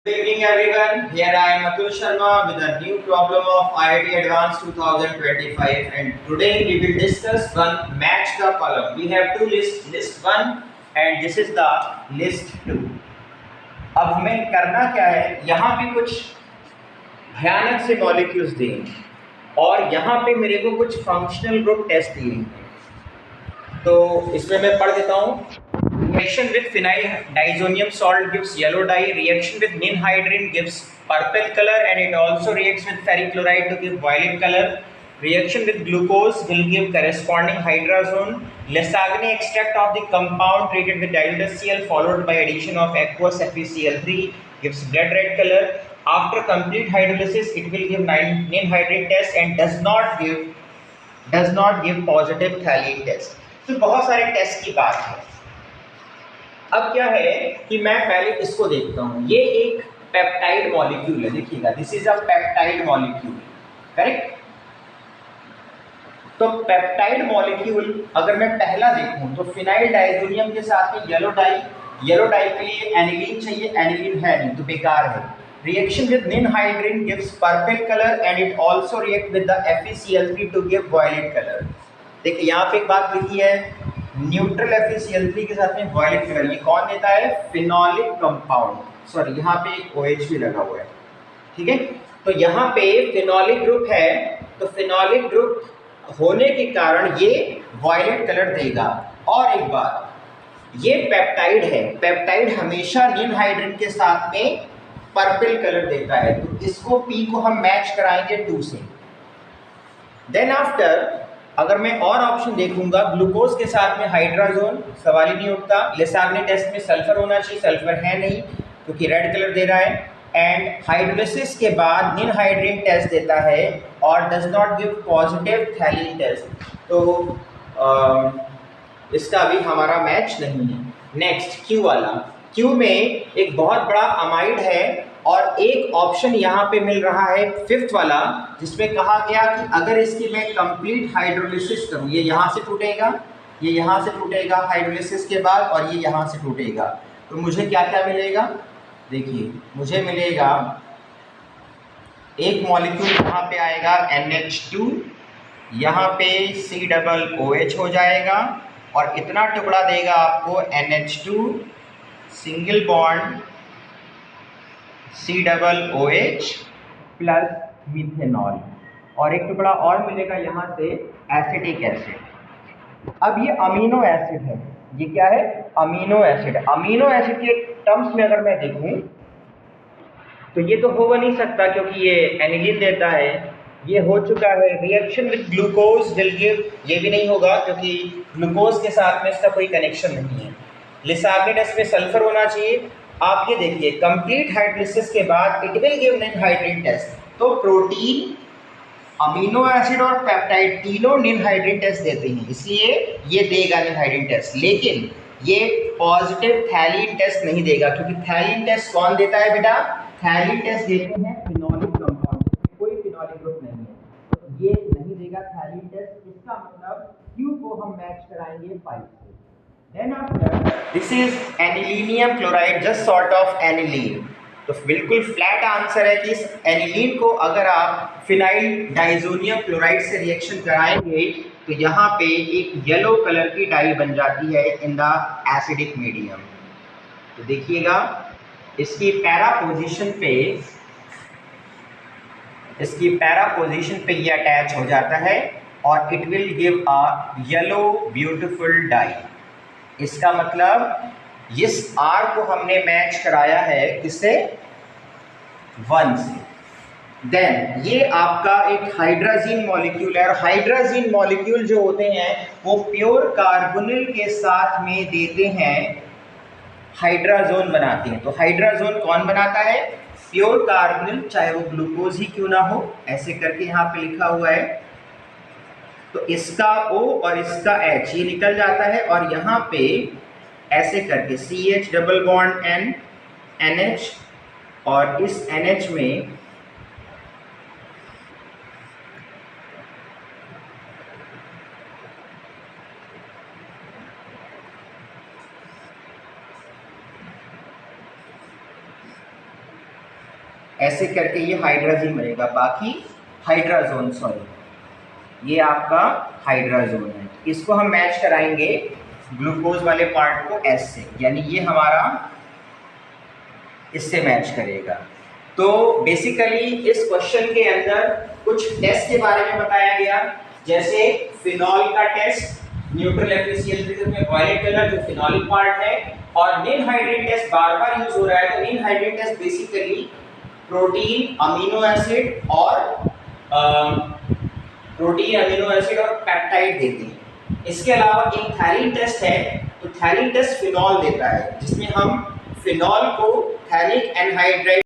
Good evening everyone. Here I am Atul Sharma with a new problem of IIT Advanced 2025 and today we will discuss one match the column. We have two lists, list 1 and this is the list 2. अब हमें करना क्या है, यहाँ पे कुछ भयानक से मॉलिक्यूल्स दिए और यहाँ पे मेरे को कुछ फंक्शनल ग्रुप टेस्ट दिए, तो इसमें मैं पढ़ देता हूँ. Reaction with phenyl diazonium salt gives yellow dye. Reaction with ninhydrin gives purple color, and it also reacts with ferric chloride to give violet color. Reaction with glucose will give corresponding hydrazone. Lesagne extract of the compound treated with dilute HCl followed by addition of aqueous FeCl3 gives blood red color. After complete hydrolysis, it will give ninhydrin test and does not give positive phthalate test. तो बहुत सारे test की बात है. अब क्या है कि मैं पहले इसको देखता हूं. ये एक पेप्टाइड मॉलिक्यूल है, देखिएगा, this is a peptide molecule, correct. तो पेप्टाइड मॉलिक्यूल अगर मैं पहला देखूं तो फिनाइल डाइजोनियम के साथ में येलो डाई के लिए एनिलीन चाहिए, एनिलीन है नहीं तो बेकार है. Reaction with ninhydrin gives purple colour and it also react with the FeCl3 to give violet colour. देखिए यहाँ पे एक बात लिखी है, न्यूट्रल FeCl3 के साथ में वायलेट कलर. ये कौन देता है? Phenolic compound. सॉरी, यहाँ पे एक OH भी लगा हुआ है, ठीक है. तो यहाँ पे फिनोलिक ग्रुप है, तो फिनोलिक ग्रुप होने के कारण ये वायलेट कलर देगा. और एक बात, ये पेप्टाइड है, पेप्टाइड हमेशा निनहाइड्रिन के साथ में पर्पल कलर देता है, तो इसको P को हम मैच कराएंगे 2 से. देन आफ्टर अगर मैं और ऑप्शन देखूंगा, ग्लूकोज के साथ में हाइड्राजोन, सवाल ही नहीं उठता. लेसाग्ने टेस्ट में सल्फर होना चाहिए, सल्फर है नहीं क्योंकि रेड कलर दे रहा है. एंड हाइड्रोलिसिस के बाद निनहाइड्रिन टेस्ट देता है और डज नॉट गिव पॉजिटिव थैलीन टेस्ट, तो इसका भी हमारा मैच नहीं है. नेक्स्ट क्यू वाला, क्यू में एक बहुत बड़ा अमाइड है और एक ऑप्शन यहाँ पे मिल रहा है 5th वाला, जिसमें कहा गया कि अगर इसकी मैं कंप्लीट हाइड्रोलिसिस करूँ, ये यहाँ से टूटेगा, ये यहाँ से टूटेगा हाइड्रोलिसिस के बाद, और ये यहाँ से टूटेगा, तो मुझे क्या क्या मिलेगा? देखिए, मुझे मिलेगा एक मॉलिक्यूल यहाँ पे आएगा NH2, यहाँ पे COOH हो जाएगा और इतना टुकड़ा देगा आपको NH2 single bond COOH plus methanol, और एक टुकड़ा और मिलेगा यहाँ से एसिटिक एसिड. अब ये अमीनो एसिड है, ये क्या है? Amino acid. अमीनो एसिड के टर्म्स में अगर मैं देखूं तो ये तो हो नहीं सकता क्योंकि ये एनिलीन देता है, ये हो चुका है. Reaction with glucose will give, ये भी नहीं होगा क्योंकि ग्लूकोज के साथ में इसका कोई कनेक्शन नहीं है. लेसाग्ने टेस्ट में सल्फर होना चाहिए. आप ये देखिए, कंप्लीट हाइड्रोलिसिस के बाद it will give ninhydrin test. तो प्रोटीन, अमीनो एसिड और पेप्टाइड तीनों निनहाइड्रिन टेस्ट देते हैं, इसलिए ये देगा निनहाइड्रिन टेस्ट. लेकिन ये पॉजिटिव थैलीन टेस्ट नहीं देगा, क्योंकि थैलीन टेस्ट कौन देता है बेटा? थैलीन टेस्ट देते हैं फिनोलिक कंपाउंड, कोई फिनोलिक ग्रुप नहीं है, तो ये नहीं देगा थैलीन टेस्ट. इसका मतलब Q को हम मैच कराएंगे 5 से. Then after this is anilinium chloride, just sort of aniline. तो बिल्कुल फ्लैट आंसर है कि इस एनिलीन को अगर आप फिनाइल डाइजोनियम क्लोराइड से रिएक्शन कराएंगे तो यहाँ पे एक येलो कलर की डाई बन जाती है इन द एसिडिक मीडियम. तो देखिएगा, इसकी पैरा पोजीशन पे ये अटैच हो जाता है और it will give a yellow beautiful dye. इसका मतलब इस R को हमने मैच कराया है किससे? 1 से. देन ये आपका एक हाइड्राजीन मॉलिक्यूल है, और हाइड्राजीन मॉलिक्यूल जो होते हैं वो प्योर कार्बोनिल के साथ में देते हैं हाइड्राजोन बनाते हैं. तो हाइड्राजोन कौन बनाता है? प्योर कार्बोनिल, चाहे वो ग्लूकोज ही क्यों ना हो. ऐसे करके यहाँ पे लिखा हुआ है. तो इसका O और इसका H ये निकल जाता है और यहाँ पे ऐसे करके CH double bond N NH, और इस NH में ऐसे करके ये हाइड्राजीन बनेगा, बाकी हाइड्राजोन, सॉरी ये आपका हाइड्राजोन है। इसको हम मैच कराएंगे ग्लूकोज वाले पार्ट को एस से, यानी ये हमारा इससे मैच करेगा। तो बेसिकली इस क्वेश्चन के अंदर कुछ टेस्ट के बारे में बताया गया, जैसे फिनॉल का टेस्ट, न्यूट्रल एफिशिएंसी में वायलेट कलर जो फिनॉलिक पार्ट है, और निन हाइड्रेट टेस्ट बार बार यूज हो रहा है। तो ninhydrin test basically protein, amino acid और पेप्टाइड देते हैं। इसके अलावा एक थैलीन टेस्ट है, तो थैलीन टेस्ट फिनॉल देता है, जिसमें हम फिनॉल को थैलिक एनहाइड्राइड